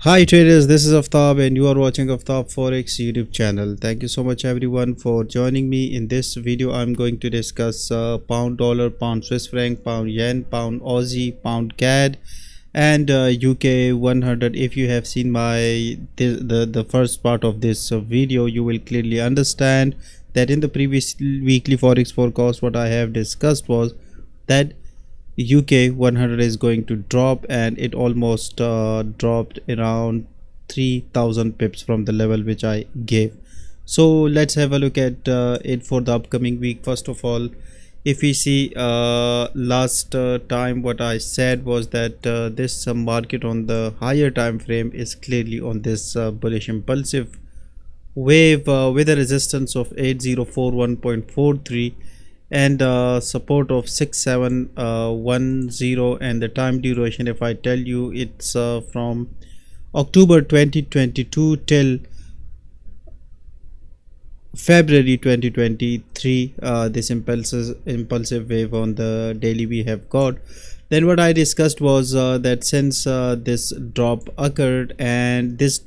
Hi traders, this is Aftab and you are watching Aftab Forex YouTube channel. Thank you so much everyone for joining me. In this video I'm going to discuss pound dollar, pound Swiss franc, pound yen, pound Aussie, pound CAD and UK 100. If you have seen the first part of this video, you will clearly understand that in the previous weekly forex forecast what I have discussed was that UK 100 is going to drop, and it almost dropped around 3000 pips from the level which I gave. So let's have a look at it for the upcoming week. First of all, if we see last time what I said was that this market on the higher time frame is clearly on this bullish impulsive wave with a resistance of 8041.43 and support of 6710, and the time duration, if I tell you, it's from October 2022 till February 2023. This impulsive wave on the daily we have got. Then what I discussed was that since this drop occurred, and this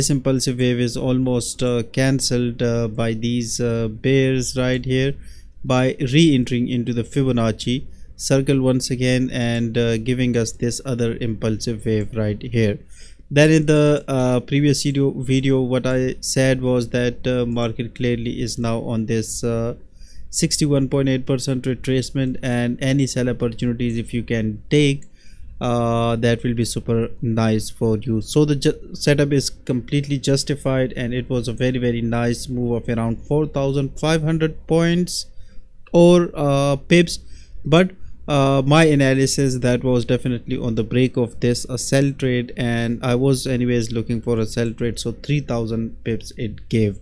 impulsive wave is almost cancelled by these bears right here, by re-entering into the Fibonacci circle once again and giving us this other impulsive wave right here. Then in the previous video what I said was that market clearly is now on this 61.8% retracement, and any sell opportunities if you can take, that will be super nice for you. So the setup is completely justified, and it was a very nice move of around 4500 points or pips, but my analysis that was definitely on the break of this a sell trade, and I was anyways looking for a sell trade, so 3000 pips it gave.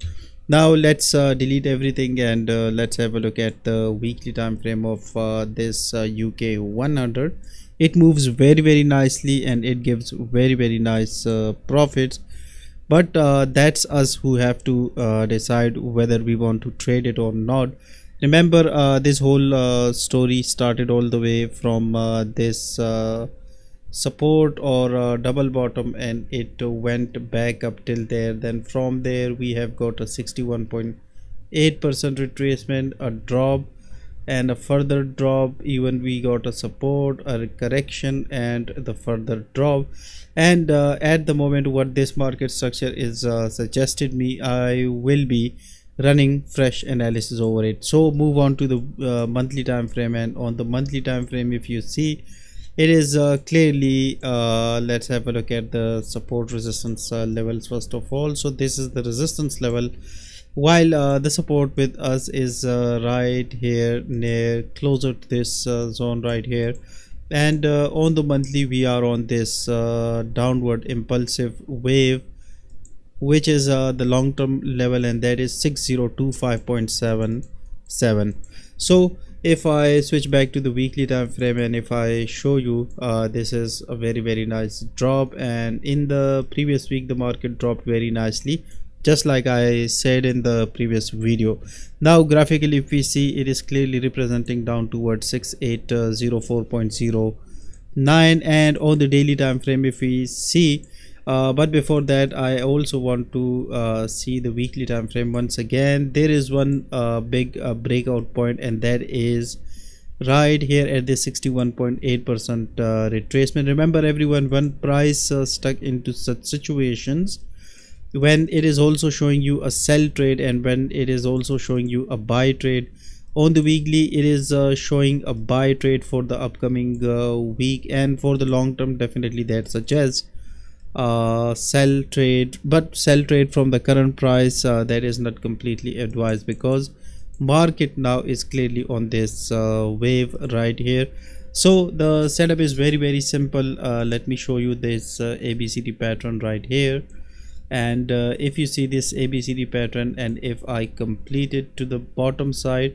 Now let's delete everything and let's have a look at the weekly time frame of this UK 100. It moves very nicely and it gives very nice profits, but that's us who have to decide whether we want to trade it or not. Remember, this whole story started all the way from this support or double bottom, and it went back up till there. Then from there we have got a 61.8% retracement, a drop and a further drop. Even we got a support, a correction, and the further drop. And at the moment what this market structure is suggested me, I will be running fresh analysis over it. So move on to the monthly time frame, and on the monthly time frame if you see, it is clearly let's have a look at the support resistance levels first of all. So this is the resistance level, while the support with us is right here near closer to this zone right here. And on the monthly we are on this downward impulsive wave, which is the long-term level, and that is 6025.77. so if I switch back to the weekly time frame and if I show you, this is a very nice drop, and in the previous week the market dropped very nicely, just like I said in the previous video. Now graphically if we see, it is clearly representing down towards 6804.09, and on the daily time frame if we see, but before that I also want to see the weekly time frame once again. There is one big breakout point, and that is right here at the 61.8% retracement. Remember everyone, when price stuck into such situations, when it is also showing you a sell trade and when it is also showing you a buy trade, on the weekly it is showing a buy trade for the upcoming week, and for the long term definitely that suggests sell trade, but sell trade from the current price that is not completely advised, because market now is clearly on this wave right here. So the setup is very simple. Let me show you this ABCD pattern right here, and if you see this ABCD pattern, and if I complete it to the bottom side,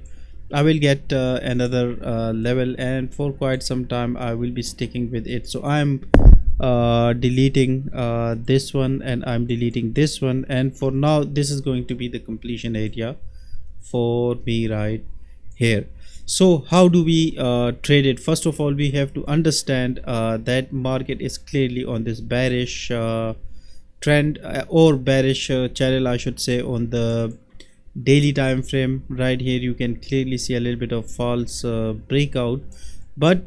I will get another level, and for quite some time I will be sticking with it. So I'm deleting this one, and I'm deleting this one, and for now this is going to be the completion area for me right here. So how do we trade it? First of all, we have to understand that market is clearly on this bearish trend or bearish channel, I should say, on the daily time frame. Right here you can clearly see a little bit of false breakout, but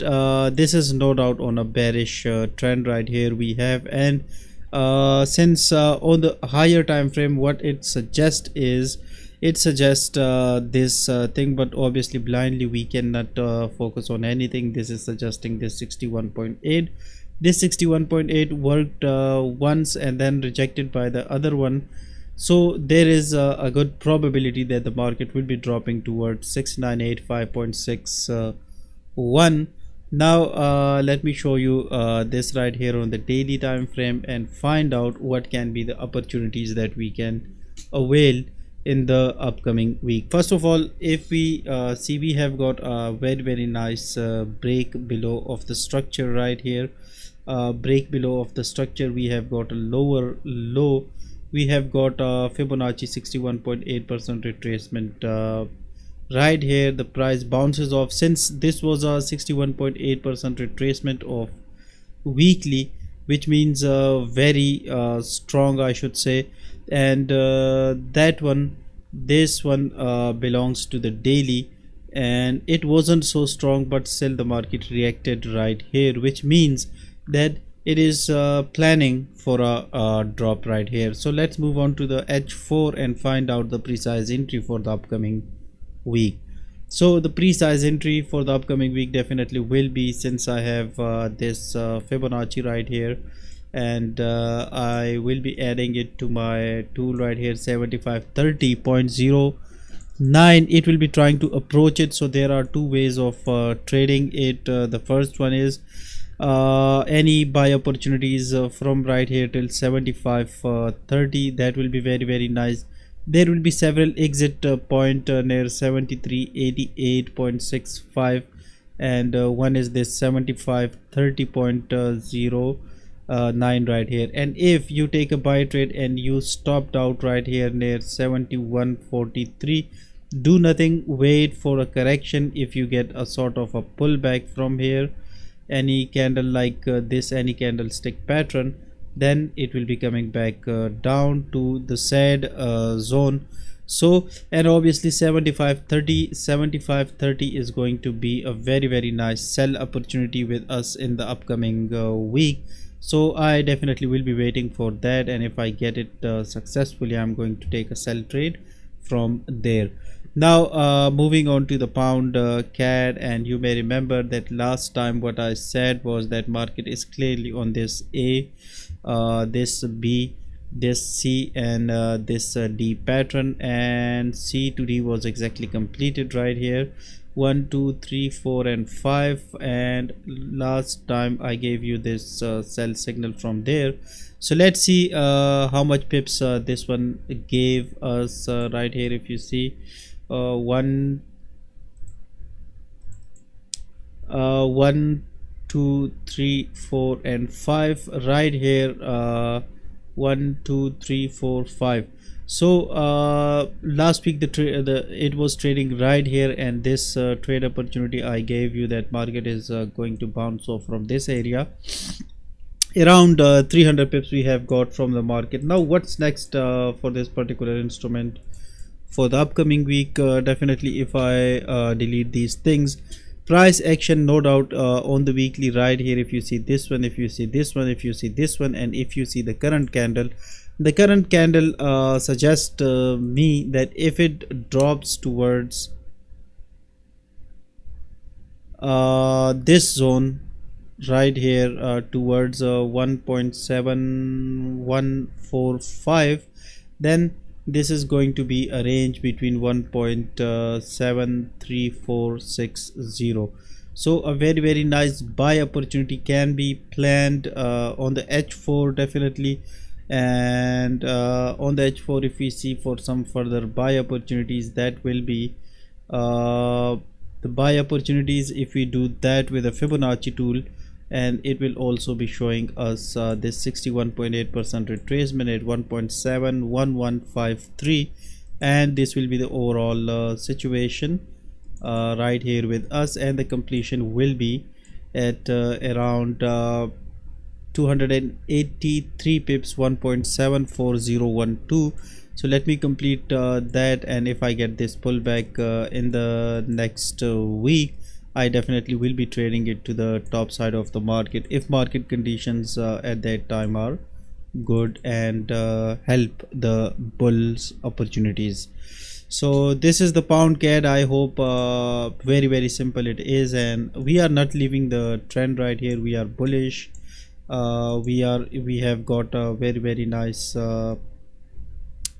this is no doubt on a bearish trend right here we have. And since on the higher time frame, what it suggests is it suggests this thing, but obviously blindly we cannot focus on anything. This is suggesting this 61.8. This 61.8 worked once and then rejected by the other one, so there is a good probability that the market will be dropping towards 6985.61. Now let me show you this right here on the daily time frame and find out what can be the opportunities that we can avail in the upcoming week. First of all, if we see, we have got a very nice break below of the structure right here. Break below of the structure, we have got a lower low, we have got a Fibonacci 61.8% retracement. Right here the price bounces off. Since this was a 61.8% retracement of weekly, which means very strong, I should say, and this one belongs to the daily, and it wasn't so strong, but still the market reacted right here, which means that it is planning for a drop right here. So let's move on to the H4 and find out the precise entry for the upcoming week. So the precise entry for the upcoming week definitely will be, since I have this Fibonacci right here, and I will be adding it to my tool right here, 7530.09. it will be trying to approach it. So there are two ways of trading it. The first one is any buy opportunities from right here till 7530. that will be very nice. There will be several exit point near 7388.65, and one is this 7530.09 right here. And if you take a buy trade and you stopped out right here near 7143, do nothing, wait for a correction. If you get a sort of a pullback from here, any candle like this, any candlestick pattern, then it will be coming back down to the said zone. So, and obviously 7530 is going to be a very nice sell opportunity with us in the upcoming week. So I definitely will be waiting for that, and if I get it successfully, I'm going to take a sell trade from there. Now moving on to the pound CAD, and you may remember that last time what I said was that market is clearly on this A, this B, this C, and this D pattern, and C to D was exactly completed right here. 1 2 3 4 and 5, and last time I gave you this sell signal from there. So let's see how much pips this one gave us right here. If you see 1 2 3 4 and 5 right here, 1 2 3 4 5. So last week it was trading right here, and this trade opportunity I gave you, that market is going to bounce off from this area. Around 300 pips we have got from the market. Now what's next for this particular instrument for the upcoming week? Definitely, if I delete these things, price action no doubt on the weekly right here. If you see this one, if you see this one, if you see this one, and if you see the current candle, the current candle suggests me that if it drops towards this zone right here, towards 1.7145, then this is going to be a range between 1.73460. so a very nice buy opportunity can be planned on the H4 definitely. And on the H4, if we see for some further buy opportunities, that will be the buy opportunities if we do that with a Fibonacci tool, and it will also be showing us this 61.8% retracement at 1.71153, and this will be the overall situation right here with us, and the completion will be at around 283 pips, 1.74012. so let me complete that, and if I get this pullback in the next week, I definitely will be trading it to the top side of the market if market conditions at that time are good and help the bulls opportunities. So this is the pound CAD. I hope very simple it is, and we are not leaving the trend right here. We are bullish. We have got a very nice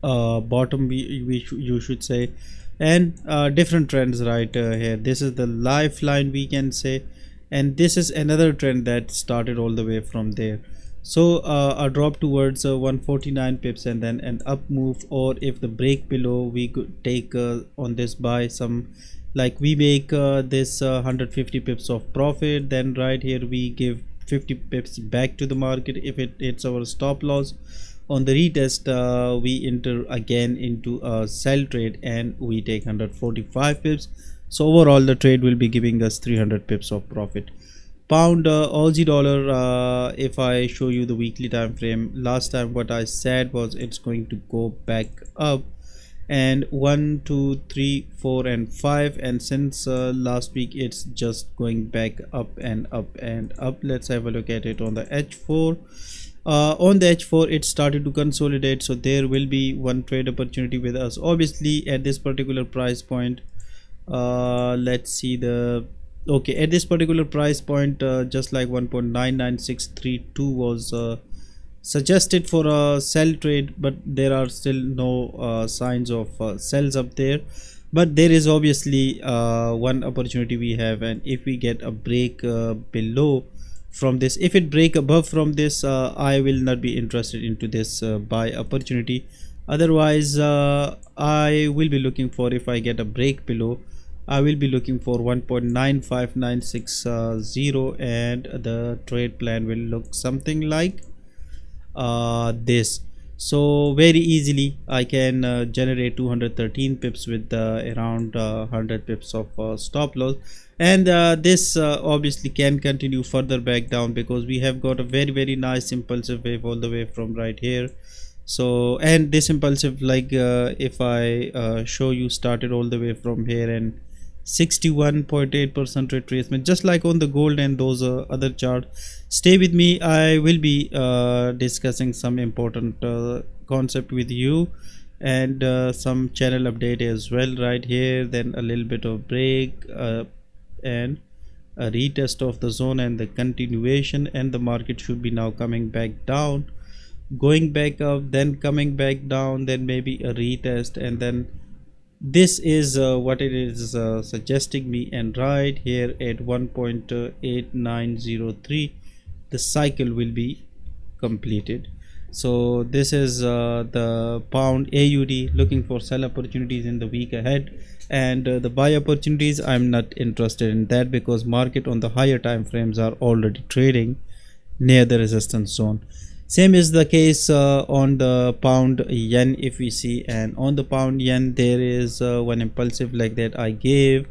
bottom, you should say, and different trends right here. This is the lifeline, we can say, and this is another trend that started all the way from there. So a drop towards 149 pips and then an up move, or if the break below, we could take on this buy some, like we make this 150 pips of profit, then right here we give 50 pips back to the market if it hits our stop loss. On the retest we enter again into a sell trade and we take 145 pips. So overall the trade will be giving us 300 pips of profit. Pound Aussie dollar, if I show you the weekly time frame, last time what I said was it's going to go back up, and 1 2 3 4 and 5, and since last week it's just going back up and up and up. Let's have a look at it on the H4. On the H4 it started to consolidate, so there will be one trade opportunity with us obviously at this particular price point. Let's see the okay, at this particular price point, just like 1.99632 was suggested for a sell trade, but there are still no signs of sells up there. But there is obviously one opportunity we have, and if we get a break below from this, if it break above from this, I will not be interested into this buy opportunity. Otherwise I will be looking for, if I get a break below, I will be looking for 1.95960, and the trade plan will look something like this. So very easily I can generate 213 pips with around 100 pips of stop loss, and this obviously can continue further back down because we have got a very nice impulsive wave all the way from right here. So, and this impulsive, like if I show you, started all the way from here and 61.8% retracement, just like on the gold and those other chart. Stay with me, I will be discussing some important concept with you, and some channel update as well right here, then a little bit of break and a retest of the zone and the continuation, and the market should be now coming back down, going back up, then coming back down, then maybe a retest, and then this is what it is suggesting me, and right here at 1.8903 the cycle will be completed. So this is the pound AUD, looking for sell opportunities in the week ahead, and the buy opportunities I'm not interested in that because market on the higher time frames are already trading near the resistance zone. Same is the case on the pound yen, if we see, and on the pound yen there is one impulsive like that I gave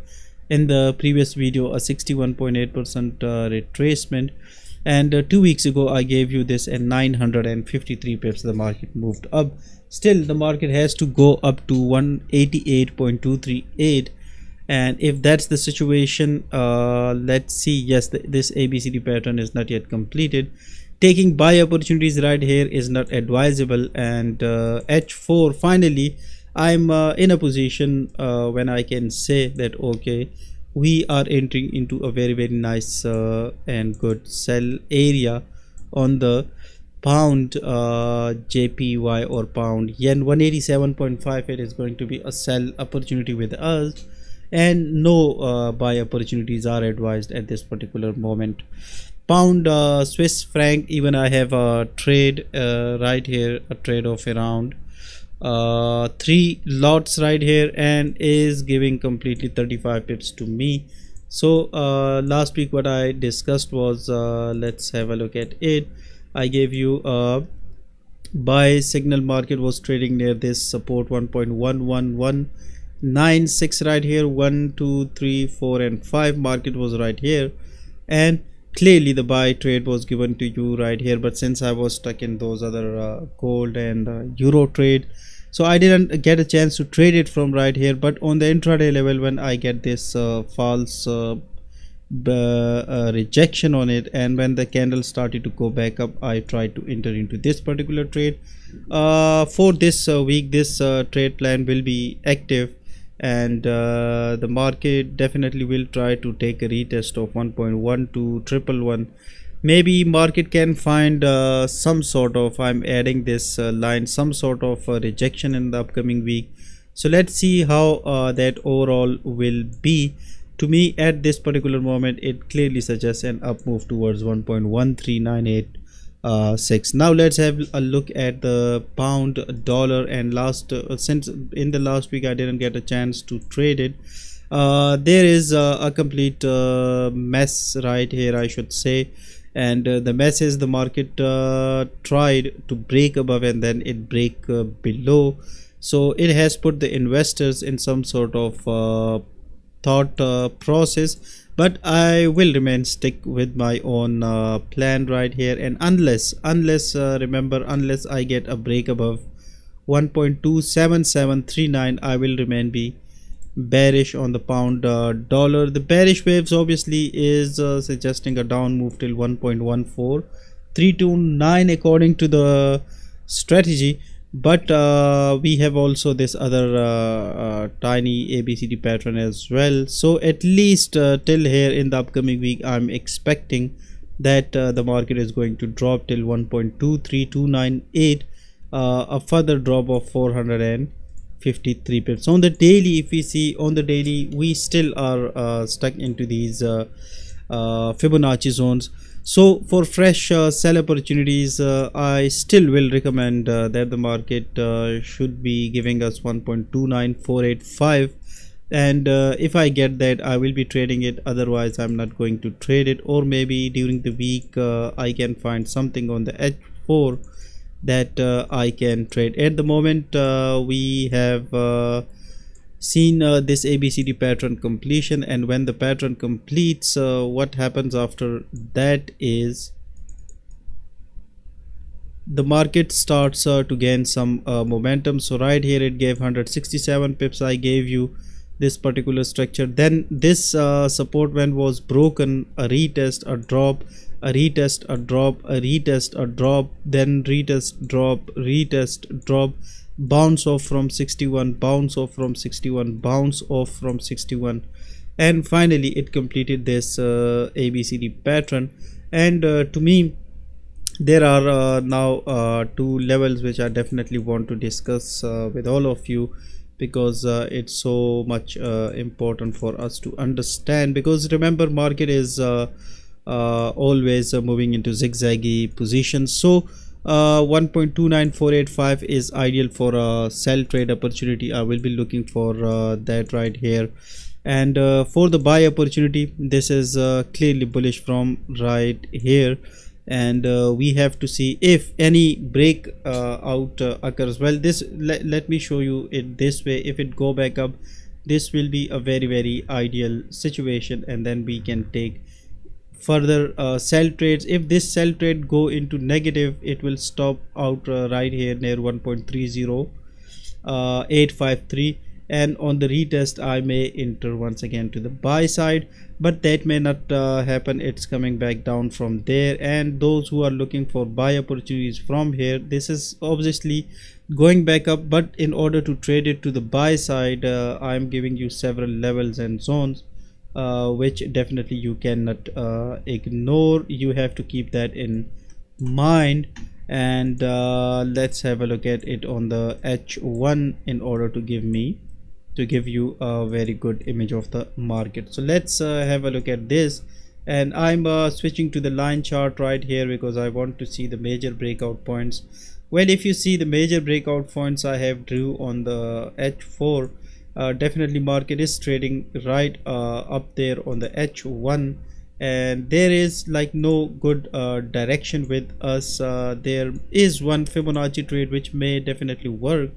in the previous video, a 61.8% retracement, and 2 weeks ago I gave you this at 953 pips. The market moved up, still the market has to go up to 188.238, and if that's the situation, let's see, yes, this ABCD pattern is not yet completed. Taking buy opportunities right here is not advisable, and H4 finally I'm in a position when I can say that okay, we are entering into a very nice and good sell area on the pound JPY or pound yen. 187.58 is going to be a sell opportunity with us, and no buy opportunities are advised at this particular moment. Pound Swiss franc, even I have a trade right here, a trade of around 3 lots right here, and is giving completely 35 pips to me. So last week what I discussed was, let's have a look at it. I gave you a buy signal, market was trading near this support 1.111 9 6 right here, 1 2 3 4 and 5 market was right here, and clearly the buy trade was given to you right here. But since I was stuck in those other gold and euro trade, so I didn't get a chance to trade it from right here. But on the intraday level, when I get this false rejection on it, and when the candle started to go back up, I tried to enter into this particular trade. For this week, this trade plan will be active, and the market definitely will try to take a retest of 1.1 to 111. Maybe market can find some sort of, I'm adding this line, some sort of rejection in the upcoming week. So let's see how that overall will be. To me, at this particular moment, it clearly suggests an up move towards 1.13986. Now let's have a look at the pound dollar. And since in the last week I didn't get a chance to trade it, there is a complete mess right here, I should say. And the mess is the market tried to break above and then it break below. So it has put the investors in some sort of thought process, but I will remain stick with my own plan right here. And unless remember, unless I get a break above 1.27739, I will remain be bearish on the pound dollar. The bearish waves obviously is suggesting a down move till 1.14329 according to the strategy. But we have also this other tiny ABCD pattern as well. So at least till here in the upcoming week, I'm expecting that the market is going to drop till 1.23298, a further drop of 453 pips. On the daily, if we see on the daily, we still are stuck into these Fibonacci zones. So for fresh sell opportunities, I still will recommend that the market should be giving us 1.29485, and if I get that, I will be trading it. Otherwise I'm not going to trade it. Or maybe during the week I can find something on the H4 that I can trade. At the moment we have seen this ABCD pattern completion, and when the pattern completes, what happens after that is the market starts to gain some momentum. So right here it gave 167 pips. I gave you this particular structure. Then this support when was broken, a retest, a drop, a retest, a drop, a retest, a drop, then retest, drop, retest, drop, bounce off from 61, bounce off from 61, bounce off from 61, and finally it completed this ABCD pattern. And to me, there are now two levels which I definitely want to discuss with all of you, because it's so much important for us to understand. Because remember, market is always moving into zigzaggy positions. So 1.29485 is ideal for a sell trade opportunity. I will be looking for that right here. And for the buy opportunity, this is clearly bullish from right here. And we have to see if any break out occurs. Well, this let me show you it this way. If it go back up, this will be a very ideal situation, and then we can take further sell trades. If this sell trade go into negative, it will stop out right here near 1.30853, and on the retest I may enter once again to the buy side, but that may not happen. It's coming back down from there. And those who are looking for buy opportunities from here, this is obviously going back up, but in order to trade it to the buy side, I'm giving you several levels and zones which definitely you cannot ignore. You have to keep that in mind. And let's have a look at it on the H1 in order to give you a very good image of the market. So let's have a look at this. And I'm switching to the line chart right here because I want to see the major breakout points. Well, if you see the major breakout points I have drew on the H4, definitely market is trading right up there on the H1, and there is like no good direction with us. There is one Fibonacci trade which may definitely work,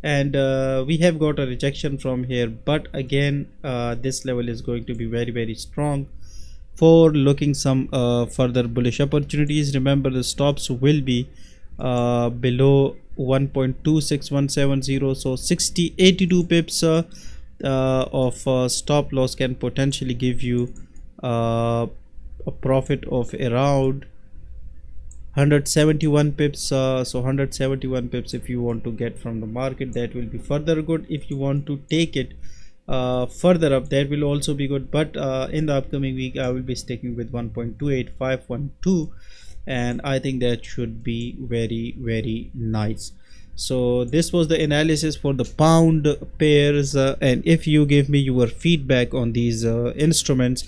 and we have got a rejection from here, but again this level is going to be very strong for looking some further bullish opportunities. Remember, the stops will be below 1.26170, so 82 pips of stop loss can potentially give you a profit of around 171 pips. So 171 pips, if you want to get from the market, that will be further good. If you want to take it further up, that will also be good, but in the upcoming week I will be sticking with 1.28512, and I think that should be very nice. So this was the analysis for the pound pairs, and if you give me your feedback on these instruments,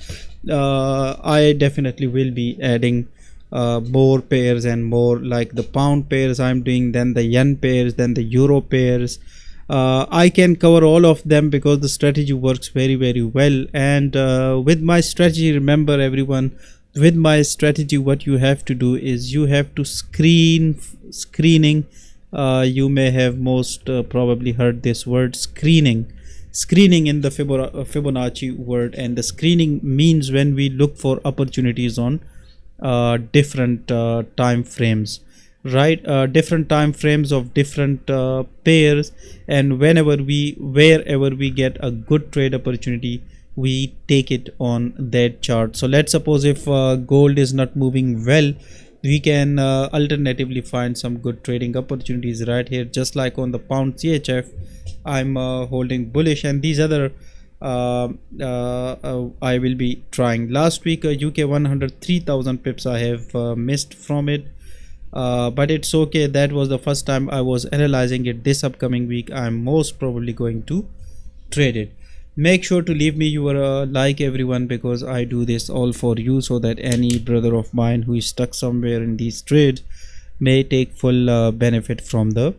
I definitely will be adding more pairs and more, like the pound pairs I'm doing, then the yen pairs, then the euro pairs. I can cover all of them because the strategy works very well. And with my strategy, remember everyone, with my strategy what you have to do is you have to screening. You may have most probably heard this word screening in the Fibonacci word, and the screening means when we look for opportunities on different time frames, right? Different time frames of different pairs, and wherever we get a good trade opportunity, we take it on that chart. So let's suppose if gold is not moving well, we can alternatively find some good trading opportunities right here, just like on the pound CHF. I'm holding bullish, and these other I will be trying. Last week UK 103,000 pips I have missed from it, but it's okay. That was the first time I was analyzing it. This upcoming week I'm most probably going to trade it. Make sure to leave me your like, everyone, because I do this all for you, so that any brother of mine who is stuck somewhere in these trades may take full benefit from the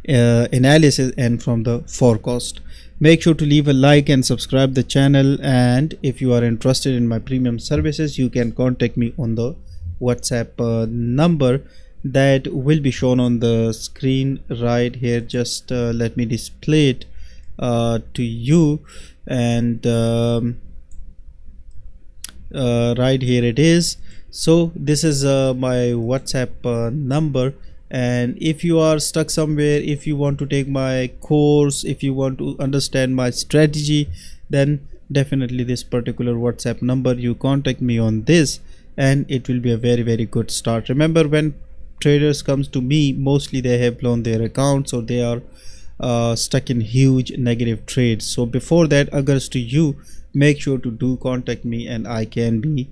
analysis and from the forecast. Make sure to leave a like and subscribe the channel, and if you are interested in my premium services, you can contact me on the WhatsApp number that will be shown on the screen right here. Just let me display it to you, and right here it is. So this is my WhatsApp number, and if you are stuck somewhere, if you want to take my course, if you want to understand my strategy, then definitely this particular WhatsApp number, you contact me on this, and it will be a very good start. Remember, when traders comes to me, mostly they have blown their accounts, or they are stuck in huge negative trades. So before that, August to you, make sure to do contact me, and I can be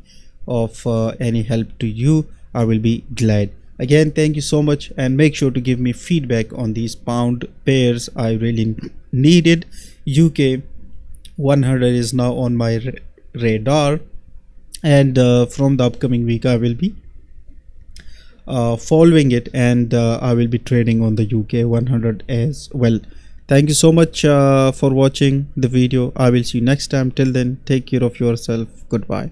of any help to you. I will be glad. Again, thank you so much, and make sure to give me feedback on these pound pairs. I really need it. UK 100 is now on my radar, and from the upcoming week I will be following it, and I will be trading on the UK 100 as well. Thank you so much for watching the video. I will see you next time. Till then, take care of yourself. Goodbye.